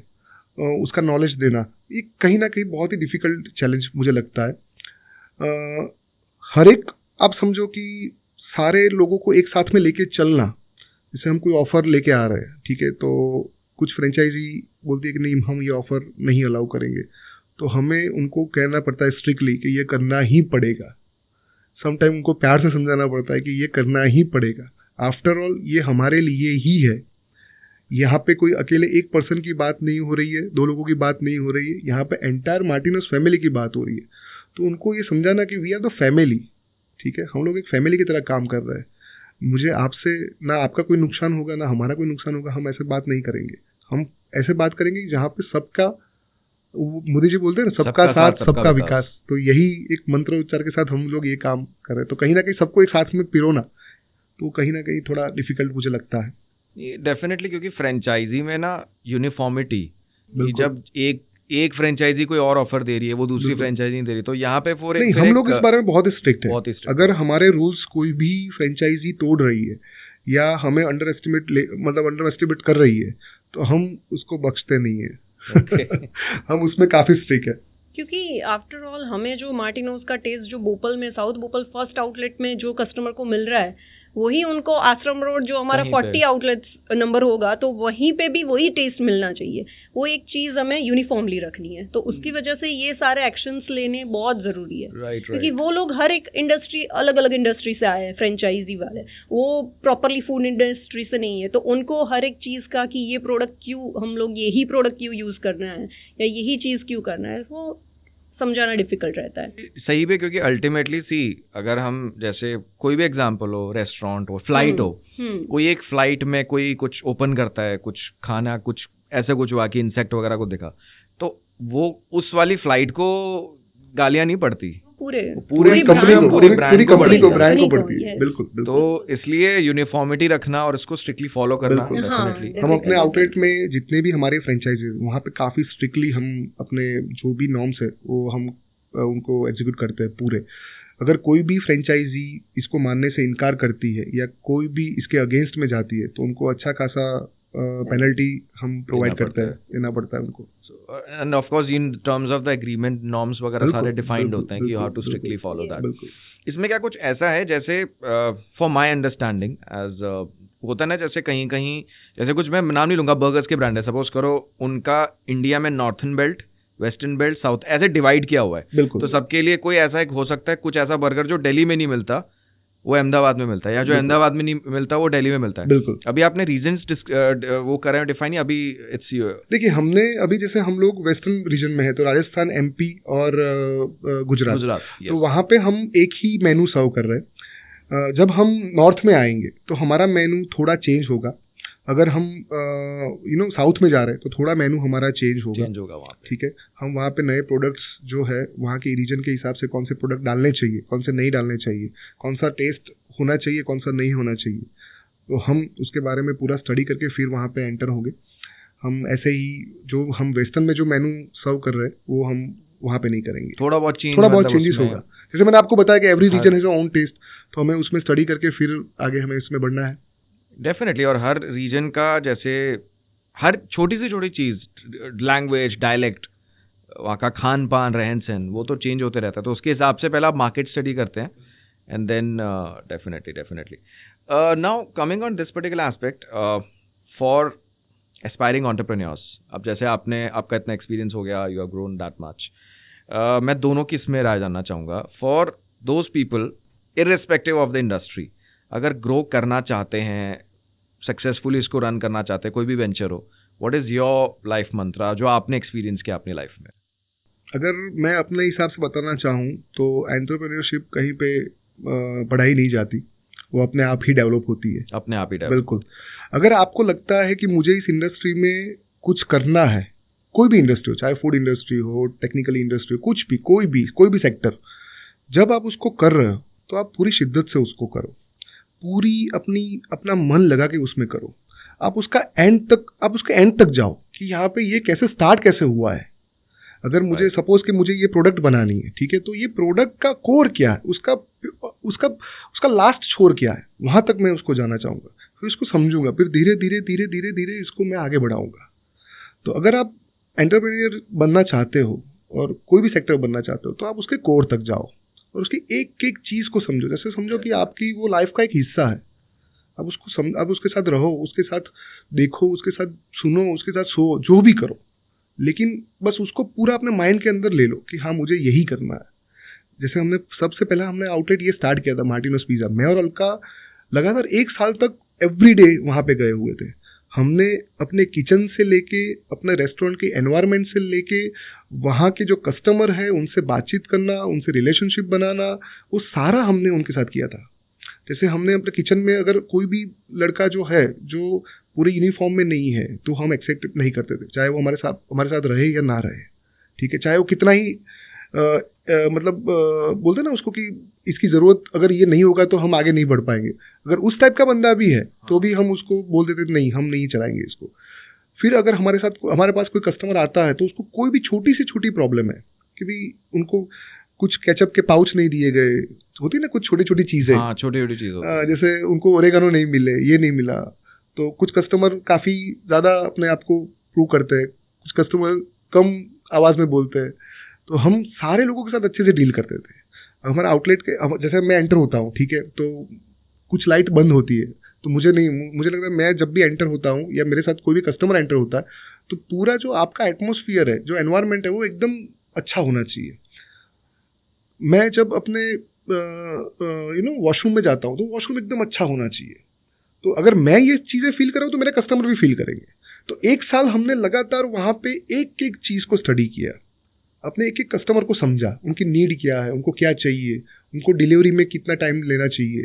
B: उसका नॉलेज देना, ये कहीं ना कहीं बहुत ही डिफिकल्ट चैलेंज मुझे लगता है। हर एक, आप समझो कि सारे लोगों को एक साथ में लेके चलना, जैसे हम कोई ऑफर लेके आ रहे हैं, ठीक है, तो कुछ फ्रेंचाइजी बोलती है कि नहीं हम ये ऑफर नहीं अलाउ करेंगे, तो हमें उनको कहना पड़ता है स्ट्रिक्टली कि ये करना ही पड़ेगा। समटाइम उनको प्यार से समझाना पड़ता है कि ये करना ही पड़ेगा, आफ्टर ऑल ये हमारे लिए ही है। यहाँ पे कोई अकेले एक पर्सन की बात नहीं हो रही है, 2 लोगों की बात नहीं हो रही है, यहाँ पे एंटायर मार्टिनोज फैमिली की बात हो रही है। तो उनको ये समझाना कि वी आर द फैमिली, ठीक है, हम लोग एक फैमिली की तरह काम कर रहे हैं। मुझे आपसे ना आपका कोई नुकसान होगा ना हमारा कोई नुकसान होगा, हम ऐसे बात नहीं करेंगे। हम ऐसे बात करेंगे जहाँ पे सबका, मोदी जी बोलते हैं ना, सबका साथ सबका विकास। तो यही एक मंत्र उच्चार के साथ हम लोग ये काम कर रहे हैं। तो कहीं ना कहीं सबको एक साथ में पिरोना, तो कहीं ना कहीं थोड़ा डिफिकल्ट मुझे लगता है।
A: डेफिनेटली, क्योंकि फ्रेंचाइजी में ना यूनिफॉर्मिटी, जब एक फ्रेंचाइजी कोई और ऑफर दे रही है वो दूसरी फ्रेंचाइजी नहीं दे रही, तो यहाँ पे
B: हम लोग इस बारे में बहुत स्ट्रिक्ट है। अगर हमारे रूल्स कोई भी फ्रेंचाइजी तोड़ रही है या हमें अंडर एस्टिमेट कर रही है, तो हम उसको बख्शते नहीं है। हम उसमें काफी स्ट्रिक्ट है,
C: क्योंकि आफ्टर ऑल हमें जो मार्टिनोज का टेस्ट जो भोपाल में, साउथ भोपाल फर्स्ट आउटलेट में जो कस्टमर को मिल रहा है, वही उनको आश्रम रोड जो हमारा 40 आउटलेट्स नंबर होगा, तो वहीं पे भी वही टेस्ट मिलना चाहिए। वो एक चीज हमें यूनिफॉर्मली रखनी है, तो उसकी वजह से ये सारे एक्शंस लेने बहुत जरूरी है। क्योंकि वो लोग हर एक इंडस्ट्री, अलग अलग इंडस्ट्री से आए हैं, फ्रेंचाइजी वाले, वो प्रॉपरली फूड इंडस्ट्री से नहीं है, तो उनको हर एक चीज का कि ये प्रोडक्ट क्यों, हम लोग यही प्रोडक्ट क्यों यूज करना है या यही चीज क्यों करना है, वो समझाना डिफिकल्ट रहता है।
A: सही भी, क्योंकि अल्टीमेटली अगर हम जैसे कोई भी एग्जांपल हो, रेस्टोरेंट हो, फ्लाइट हो, कोई एक फ्लाइट में कोई कुछ ओपन करता है, कुछ खाना, कुछ ऐसा कुछ हुआ कि इंसेक्ट वगैरह को देखा, तो वो उस वाली फ्लाइट को गालियां नहीं पड़ती, पूरी कंपनी को, ब्रांड को पड़ती है। बिल्कुल। तो इसलिए यूनिफॉर्मिटी रखना और इसको स्ट्रिक्टली फॉलो करना डेफिनेटली।
B: हम अपने आउटलेट में जितने भी हमारे फ्रेंचाइजी, वहाँ पे काफी स्ट्रिक्टली हम अपने जो भी नॉर्म्स है वो हम उनको एग्जीक्यूट करते हैं पूरे। अगर कोई भी फ्रेंचाइजी इसको मानने से इनकार करती है या कोई भी इसके अगेंस्ट में जाती है, तो उनको अच्छा खासा पेनल्टी हम प्रोवाइड करते हैं, देना पड़ता है उनको।
A: And of course in terms of the agreement, norms वगैरह सारे डिफाइंड होते हैं कि you have to strictly follow that. इसमें क्या कुछ ऐसा है, जैसे फॉर माय अंडरस्टैंडिंग एज होता है ना, जैसे कहीं कहीं, जैसे कुछ, मैं नाम नहीं लूंगा, बर्गर्स के ब्रांड है, सपोज करो उनका इंडिया में northern belt, western belt, south, ऐसे डिवाइड किया हुआ है। तो सबके लिए कोई ऐसा हो सकता है, कुछ ऐसा बर्गर जो दिल्ली में नहीं मिलता वो अहमदाबाद में मिलता है, या जो अहमदाबाद में नहीं मिलता वो दिल्ली में मिलता है।
B: बिल्कुल।
A: अभी आपने रीजन्स वो कर रहे हैं डिफाइन, अभी इट्स
B: देखिए, हमने अभी जैसे हम लोग वेस्टर्न रीजन में है, तो राजस्थान, एमपी और गुजरात, तो वहाँ पे हम एक ही मेनू सर्व कर रहे हैं। जब हम नॉर्थ में आएंगे तो हमारा मेनू थोड़ा चेंज होगा। अगर हम साउथ में जा रहे हैं तो थोड़ा मेनू हमारा चेंज होगा
A: वहाँ,
B: ठीक है। हम वहाँ पे नए प्रोडक्ट्स जो है वहाँ के रीजन के हिसाब से कौन से प्रोडक्ट डालने चाहिए, कौन से नहीं डालने चाहिए, कौन सा टेस्ट होना चाहिए, कौन सा नहीं होना चाहिए, तो हम उसके बारे में पूरा स्टडी करके फिर वहाँ पे एंटर होंगे। हम ऐसे ही जो हम वेस्टर्न में जो मेनू सर्व कर रहे हैं वो हम वहाँ पे नहीं करेंगे, थोड़ा बहुत चेंजेस होगा। जैसे मैंने आपको बताया कि every region has own taste, तो हमें उसमें स्टडी करके फिर आगे हमें इसमें बढ़ना है।
A: डेफिनेटली। और हर रीजन का, जैसे हर छोटी से छोटी चीज, लैंग्वेज, डायलेक्ट, वहाँ का खान पान, रहन सहन, वो तो चेंज होते रहता है। तो उसके हिसाब से पहले आप मार्केट स्टडी करते हैं and then definitely now coming on this particular aspect for aspiring entrepreneurs. अब जैसे आपका इतना एक्सपीरियंस हो गया, you have grown that much, मैं दोनों की इसमें राय जानना चाहूँगा। For those people irrespective of the industry, अगर ग्रो करना चाहते हैं, सक्सेसफुली इसको रन करना चाहते हैं, कोई भी वेंचर हो, what is your life mantra जो आपने एक्सपीरियंस किया अपनी लाइफ में?
B: अगर मैं अपने हिसाब से बताना चाहूँ तो एंटरप्रेन्योरशिप कहीं पे पढ़ाई नहीं जाती, वो अपने आप ही डेवलप होती है।
A: अपने आप ही डेवलप।
B: बिल्कुल। अगर आपको लगता है कि मुझे इस इंडस्ट्री में कुछ करना है, कोई भी इंडस्ट्री हो, चाहे फूड इंडस्ट्री हो, टेक्निकल इंडस्ट्री हो, कुछ भी, कोई भी सेक्टर, जब आप उसको कर रहे हो तो आप पूरी शिद्दत से उसको करो, पूरी अपना मन लगा के उसमें करो। आप उसका एंड तक जाओ कि यहाँ पे ये कैसे हुआ है। अगर मुझे सपोज कि मुझे ये प्रोडक्ट बनानी है, ठीक है, तो ये प्रोडक्ट का कोर क्या है, उसका लास्ट छोर क्या है, वहां तक मैं उसको जाना चाहूंगा, फिर इसको समझूंगा, फिर धीरे धीरे इसको मैं आगे बढ़ाऊंगा। तो अगर आप एंटरप्रेन्योर बनना चाहते हो और कोई भी सेक्टर बनना चाहते हो तो आप उसके कोर तक जाओ और उसकी एक एक चीज को समझो। जैसे समझो कि आपकी वो लाइफ का एक हिस्सा है, अब अब उसके साथ रहो, उसके साथ देखो, उसके साथ सुनो, उसके साथ सो, जो भी करो, लेकिन बस उसको पूरा अपने माइंड के अंदर ले लो कि हाँ मुझे यही करना है। जैसे हमने सबसे पहले हमने आउटलेट ये स्टार्ट किया था मार्टिनोज पिज्जा, मैं और अलका लगातार 1 साल तक एवरी डे वहाँ पे गए हुए थे। हमने अपने किचन से लेके अपने रेस्टोरेंट के एनवायरनमेंट से लेके वहाँ के जो कस्टमर है उनसे बातचीत करना, उनसे रिलेशनशिप बनाना, वो सारा हमने उनके साथ किया था। जैसे हमने अपने किचन में अगर कोई भी लड़का जो है जो पूरे यूनिफॉर्म में नहीं है तो हम एक्सेप्ट नहीं करते थे, चाहे वो हमारे साथ रहे या ना रहे, ठीक है, चाहे वो कितना ही मतलब बोलते ना उसको कि इसकी जरूरत अगर ये नहीं होगा तो हम आगे नहीं बढ़ पाएंगे, अगर उस टाइप का बंदा भी है तो भी हम उसको बोल देते नहीं, हम नहीं चलाएंगे इसको। फिर अगर हमारे पास कोई कस्टमर आता है तो उसको कोई भी छोटी से छोटी प्रॉब्लम है कि भी उनको कुछ केचप के पाउच नहीं दिए गए, होती ना कुछ छोटी छोटी चीजें,
A: छोटी चीजें,
B: जैसे उनको ओरेगानो नहीं मिले, ये नहीं मिला, तो कुछ कस्टमर काफी ज्यादा अपने आप को प्रूव करते हैं, कुछ कस्टमर कम आवाज में बोलते हैं, तो हम सारे लोगों के साथ अच्छे से डील करते थे। हमारा आउटलेट के जैसे मैं एंटर होता हूँ, ठीक है, तो कुछ लाइट बंद होती है तो मुझे लगता है मैं जब भी एंटर होता हूँ या मेरे साथ कोई भी कस्टमर एंटर होता है तो पूरा जो आपका एटमोसफियर है, जो एनवायरनमेंट है, वो एकदम अच्छा होना चाहिए। मैं जब अपने वॉशरूम में जाता हूँ तो वॉशरूम एकदम अच्छा होना चाहिए, तो अगर मैं ये चीजें फील कर रहा हूँ तो मेरे कस्टमर भी फील करेंगे। तो 1 साल हमने लगातार वहां पे एक एक चीज को स्टडी किया, अपने एक एक कस्टमर को समझा, उनकी नीड क्या है, उनको क्या चाहिए, उनको डिलीवरी में कितना टाइम लेना चाहिए,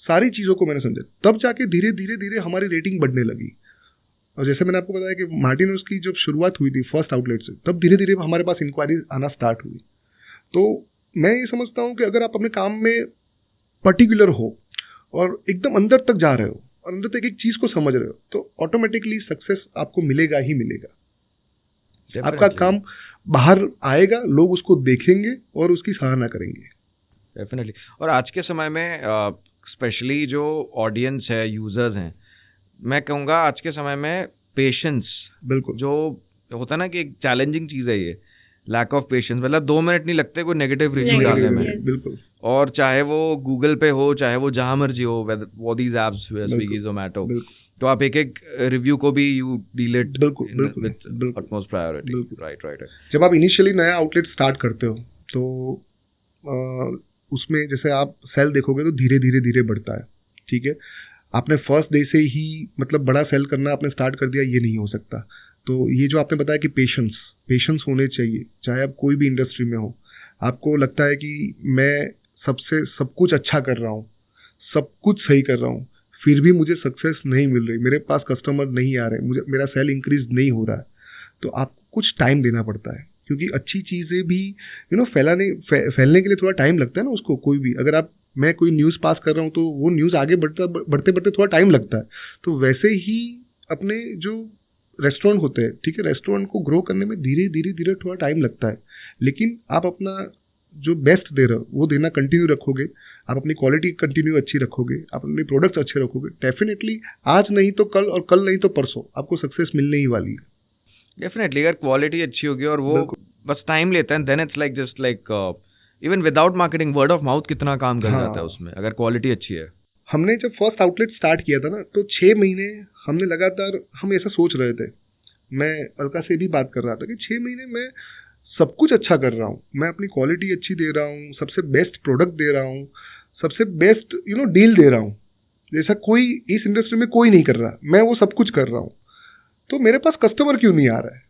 B: सारी चीजों को मैंने समझा। तब जाके धीरे धीरे हमारी रेटिंग बढ़ने लगी। और जैसे मैंने आपको बताया कि मार्टिनोज की जब शुरुआत हुई थी फर्स्ट आउटलेट से, तब धीरे धीरे हमारे पास इंक्वायरी आना स्टार्ट हुई। तो मैं ये समझता हूँ कि अगर आप अपने काम में पर्टिकुलर हो और एकदम अंदर तक जा रहे हो और अंदर तक एक चीज को समझ रहे हो तो ऑटोमेटिकली सक्सेस आपको मिलेगा ही मिलेगा। आपका काम बाहर आएगा, लोग उसको देखेंगे और उसकी सराहना करेंगे।
A: डेफिनेटली। और आज के समय में स्पेशली जो ऑडियंस है, यूजर्स हैं, मैं कहूँगा आज के समय में पेशेंस,
B: बिल्कुल,
A: जो होता है ना कि एक चैलेंजिंग चीज़ है ये, लैक ऑफ पेशेंस। मतलब 2 मिनट नहीं लगते कोई नेगेटिव रिव्यू डालने में,
B: बिल्कुल।
A: और चाहे वो गूगल पे हो, चाहे वो जहां मर्जी हो, वो दीज एप्स, स्विगी, जोमेटो, तो आप एक एक रिव्यू को भी you deal it with utmost priority. Right.
B: जब आप इनिशियली नया आउटलेट स्टार्ट करते हो तो उसमें जैसे आप सेल देखोगे तो धीरे धीरे बढ़ता है, ठीक है। आपने फर्स्ट डे से ही मतलब बड़ा सेल करना आपने स्टार्ट कर दिया, ये नहीं हो सकता। तो ये जो आपने बताया कि पेशेंस होने चाहिए, चाहे आप कोई भी इंडस्ट्री में हो। आपको लगता है कि मैं सब कुछ अच्छा कर रहा हूँ, सब कुछ सही कर रहा हूँ, फिर भी मुझे सक्सेस नहीं मिल रही, मेरे पास कस्टमर नहीं आ रहे, मेरा सेल इंक्रीज नहीं हो रहा है, तो आपको कुछ टाइम देना पड़ता है। क्योंकि अच्छी चीजें भी फैलने के लिए थोड़ा टाइम लगता है ना उसको। कोई भी अगर मैं कोई न्यूज़ पास कर रहा हूँ तो वो न्यूज़ आगे बढ़ते थोड़ा टाइम लगता है। तो वैसे ही अपने जो रेस्टोरेंट होते हैं, ठीक है, रेस्टोरेंट को ग्रो करने में धीरे थोड़ा टाइम लगता है, लेकिन आप अपना जो बेस्ट दे रहे हो वो देना कंटिन्यू रखोगे, आप अपनी क्वालिटी कंटिन्यू अच्छी रखोगे, आप अपने प्रोडक्ट्स अच्छे रखोगे, डेफिनेटली आज नहीं तो कल और कल नहीं तो परसों आपको सक्सेस मिलने ही वाली है।
A: डेफिनेटली, अगर क्वालिटी अच्छी होगी और वो बस टाइम लेता है, then it's like just like even without marketing, word of mouth कितना काम कर जाता है उसमें, अगर क्वालिटी अच्छी है।
B: हमने जब फर्स्ट आउटलेट स्टार्ट किया था ना तो 6 महीने हमने लगातार हम ऐसा सोच रहे थे, मैं अलका से भी बात कर रहा था कि 6 महीने में सब कुछ अच्छा कर रहा हूँ, मैं अपनी क्वालिटी अच्छी दे रहा हूँ, सबसे बेस्ट प्रोडक्ट दे रहा हूँ, सबसे बेस्ट डील दे रहा हूँ, जैसा कोई इस इंडस्ट्री में कोई नहीं कर रहा, मैं वो सब कुछ कर रहा हूँ, तो मेरे पास कस्टमर क्यों नहीं आ रहा है।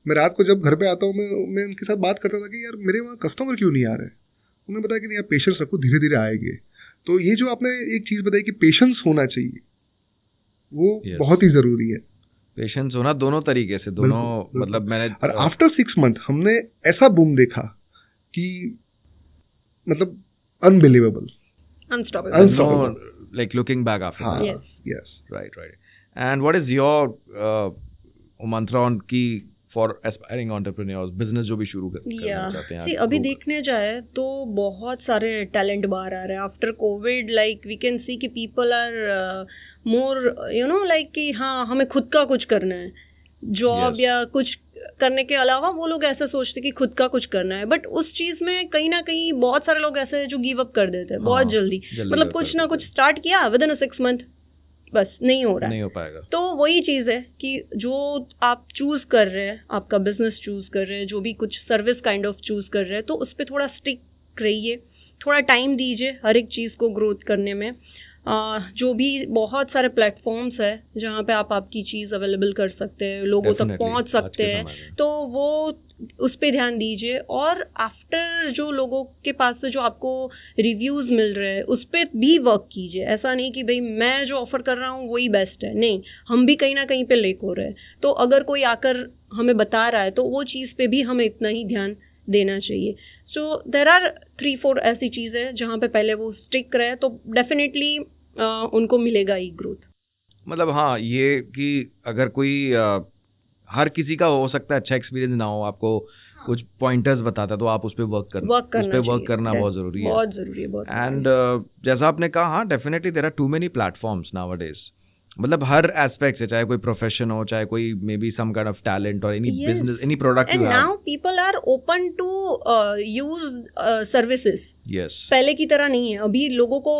B: मैं रात को जब घर पे आता हूँ मैं उनके साथ बात करता था कि यार मेरे वहाँ कस्टमर क्यों नहीं आ रहे। उन्होंने बताया कि नहीं, आप पेशेंस रखो, धीरे धीरे आएंगे। तो ये जो आपने एक चीज बताई कि पेशेंस होना चाहिए, वो बहुत ही जरूरी है।
A: पेशेंस होना दोनों तरीके से, दोनों मतलब मैंने
B: और आफ्टर 6 मंथ हमने ऐसा बूम देखा कि मतलब unbelievable,
A: unstoppable, like looking back after.
B: Yes,
A: right. And what is your Mantra on की फॉर एस्पायरिंग एंटरप्रेन्योर्स, बिजनेस जो भी शुरू करना चाहते हैं?
C: अभी देखने जाए तो बहुत सारे टैलेंट बाहर आ रहे हैं after Covid. Like we can see कि पीपल आर मोर लाइक कि हाँ हमें खुद का कुछ करना है, जॉब या कुछ करने के अलावा वो लोग ऐसा सोचते कि खुद का कुछ करना है, बट उस चीज में कहीं ना कहीं बहुत सारे लोग ऐसे जो गिव अप कर देते हैं बहुत जल्दी, मतलब कुछ ना कुछ स्टार्ट किया विद इन 6 month, बस नहीं हो रहा है,
A: नहीं हो पाएगा।
C: तो वही चीज है कि जो आप चूज कर रहे हैं, आपका बिजनेस चूज कर रहे हैं, जो भी कुछ सर्विस काइंड ऑफ चूज कर रहे हैं, तो उस पर थोड़ा स्टिक रहिए, थोड़ा टाइम दीजिए हर एक चीज को ग्रोथ करने में। जो भी बहुत सारे प्लेटफॉर्म्स है जहाँ पे आप आपकी चीज अवेलेबल कर सकते हैं, लोगों तक पहुँच सकते हैं, तो वो उस पे ध्यान दीजिए। और आफ्टर जो लोगों के पास से जो आपको रिव्यूज मिल रहे हैं उस पे भी वर्क कीजिए। ऐसा नहीं कि भाई मैं जो ऑफर कर रहा हूँ वही बेस्ट है, नहीं, हम भी कहीं ना कहीं पे लेक हो रहे हैं, तो अगर कोई आकर हमें बता रहा है तो वो चीज़ पे भी हमें इतना ही ध्यान देना चाहिए। सो देयर आर 3-4 ऐसी चीज़ें जहाँ पे पहले वो स्टिक रहे तो डेफिनेटली उनको मिलेगा ही ग्रोथ।
A: मतलब हाँ, ये कि अगर कोई हर किसी का हो सकता है अच्छा एक्सपीरियंस ना हो, आपको कुछ पॉइंटर्स बताता तो आप उस पर वर्क करना बहुत जरूरी है,
C: बहुत जरूरी है।
A: एंड जैसा आपने कहा, हाँ definitely there are too many platforms nowadays, मतलब हर एस्पेक्ट से, चाहे कोई प्रोफेशन हो, चाहे कोई may be some kind of talent और any business, any product you have.
C: Now people are open to use services.
A: Yes,
C: पहले की तरह नहीं है, अभी लोगों को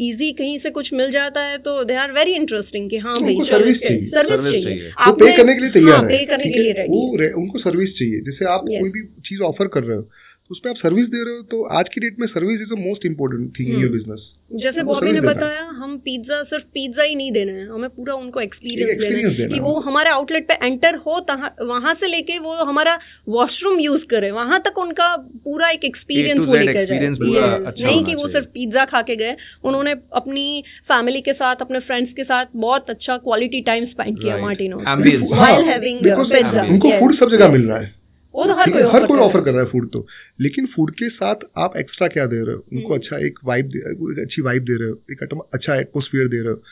C: इजी कहीं से कुछ मिल जाता है तो दे आर वेरी इंटरेस्टिंग कि हाँ भाई
B: सर्विस चाहिए,
C: आप
B: पे करने के लिए तैयार है,
C: पे करने के लिए रेडी।
B: उनको सर्विस चाहिए। जैसे आप कोई भी चीज ऑफर कर रहे हो तो उसपे आप सर्विस दे रहे हो, तो आज की डेट में service is the most important thing in your business.
C: जैसे बॉबी ने बताया, हम पिज्जा सिर्फ पिज्जा ही नहीं देना है, हमें पूरा उनको एक्सपीरियंस देना है कि वो हमारे आउटलेट पे एंटर हो, वहां से लेके वो हमारा वॉशरूम यूज करे, वहां तक उनका पूरा एक एक्सपीरियंस वो लेकर जाए। नहीं कि वो सिर्फ पिज्जा खा के गए, उन्होंने अपनी फैमिली के साथ, अपने फ्रेंड्स के साथ बहुत अच्छा क्वालिटी टाइम स्पेंड किया मार्टिनोज व्हाइल हैविंग पिज्जा।
B: उनको फूड सब जगह मिल रहा है,
C: वो तो हर
B: कोई ऑफर कर रहा है फूड, तो लेकिन फूड के साथ आप एक्स्ट्रा क्या दे रहे हो उनको? अच्छा एक अच्छी वाइब दे रहे हो, एक अच्छा एटमोस्फियर दे रहे हो,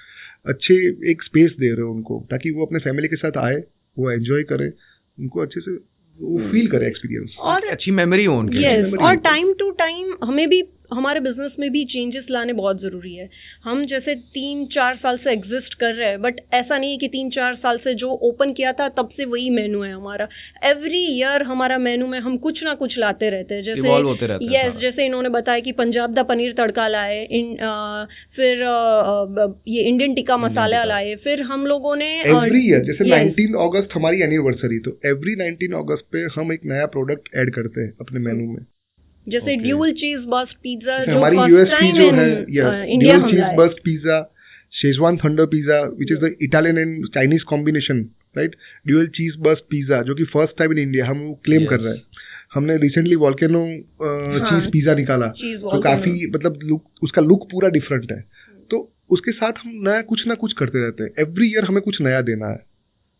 B: अच्छे एक स्पेस दे रहे हो उनको, ताकि वो अपने फैमिली के साथ आए, वो एंजॉय करे, उनको अच्छे से वो फील करे एक्सपीरियंस,
C: और
A: अच्छी मेमोरी हो उनकी।
C: और टाइम टू टाइम हमें भी हमारे बिजनेस में भी चेंजेस लाने बहुत जरूरी है। हम जैसे 3-4 साल से एग्जिस्ट कर रहे हैं, बट ऐसा नहीं है कि 3-4 साल से जो ओपन किया था तब से वही मेनू है हमारा। एवरी ईयर हमारा मेनू में हम कुछ ना कुछ लाते रहते हैं। जैसे जैसे इन्होंने बताया कि पंजाब दा पनीर तड़का लाए, फिर ये इंडियन टिक्का मसाला लाए, फिर हम लोगों ने
B: एवरी ईयर, जैसे 19 अगस्त हमारी एनिवर्सरी, तो एवरी 19 अगस्त पे हम एक नया प्रोडक्ट ऐड करते हैं अपने मेनू में।
C: जैसे ड्यूल चीज बस्ट पिज्जा जो
B: हमारी यूएसपी जो है, dual cheese burst pizza, Schezwan thunder pizza which is the Italian and Chinese combination, right? Dual cheese burst pizza जो कि फर्स्ट टाइम इन इंडिया हम वो क्लेम कर रहे हैं। हमने रिसेंटली वॉल्केनो चीज पिज्जा निकाला, तो काफी मतलब उसका लुक पूरा डिफरेंट है। तो उसके साथ हम नया कुछ ना कुछ करते रहते हैं। एवरी ईयर हमें कुछ नया देना है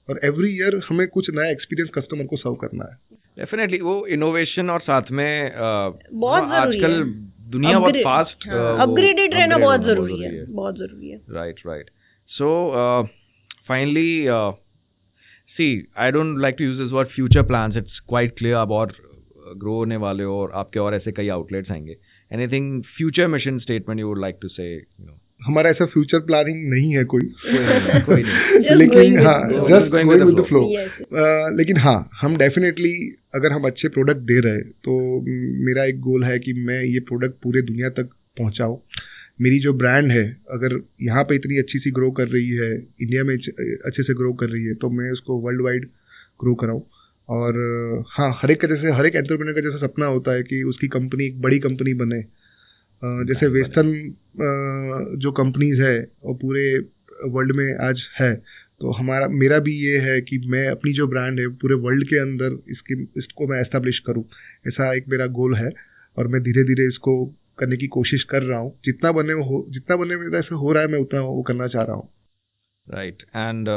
B: और एवरी ईयर हमें कुछ नया एक्सपीरियंस कस्टमर को सर्व करना है।
A: डेफिनेटली वो इनोवेशन, और साथ में
C: बहुत
A: आजकल दुनिया बहुत फास्ट
C: अपग्रेडेड रहना बहुत जरूरी है, बहुत जरूरी है।
A: Right. So finally see, I don't like to use this word future plans, it's quite clear अब और ग्रो होने वाले हो और आपके और ऐसे कई आउटलेट्स आएंगे। Anything future mission statement you would like to say?
B: हमारा ऐसा फ्यूचर प्लानिंग नहीं है कोई
A: नहीं।
B: लेकिन हाँ, just going with the flow. लेकिन हाँ, हम डेफिनेटली अगर हम अच्छे प्रोडक्ट दे रहे तो मेरा एक गोल है कि मैं ये प्रोडक्ट पूरे दुनिया तक पहुंचाऊं। मेरी जो ब्रांड है अगर यहाँ पे इतनी अच्छी सी ग्रो कर रही है, इंडिया में अच्छे से ग्रो कर रही है, तो मैं उसको वर्ल्ड वाइड ग्रो कराऊं। और हाँ, हर एक एंटरप्रेन्योर का जैसा सपना होता है कि उसकी कंपनी एक बड़ी कंपनी बने। जैसे वेस्टर्न जो कंपनीज है वो पूरे वर्ल्ड में आज है, तो मेरा भी ये है कि मैं अपनी जो ब्रांड है पूरे वर्ल्ड के अंदर इसको मैं एस्टैब्लिश करूं। ऐसा एक मेरा गोल है और मैं धीरे धीरे इसको करने की कोशिश कर रहा हूं। जितना बने मेरा से हो रहा है, मैं उतना वो करना चाह रहा हूं।
A: Right, and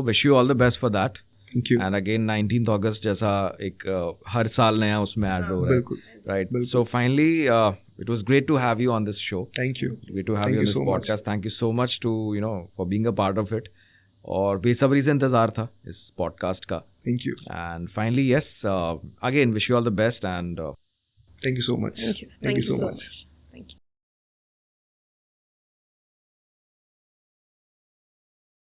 A: wish you all the best for that.
B: Thank you.
A: And again 19th August जैसा एक हर साल नया उसमें ऐड हो रहा है, right? So finally it was great to have you on this show.
B: Thank you.
A: Great to have you on this podcast. Thank you so much to for being a part of it. और बेसब्री से इंतजार था इस podcast का.
B: Thank you.
A: And finally yes, again wish you all the best and
B: thank you so much.
C: Thank you so much.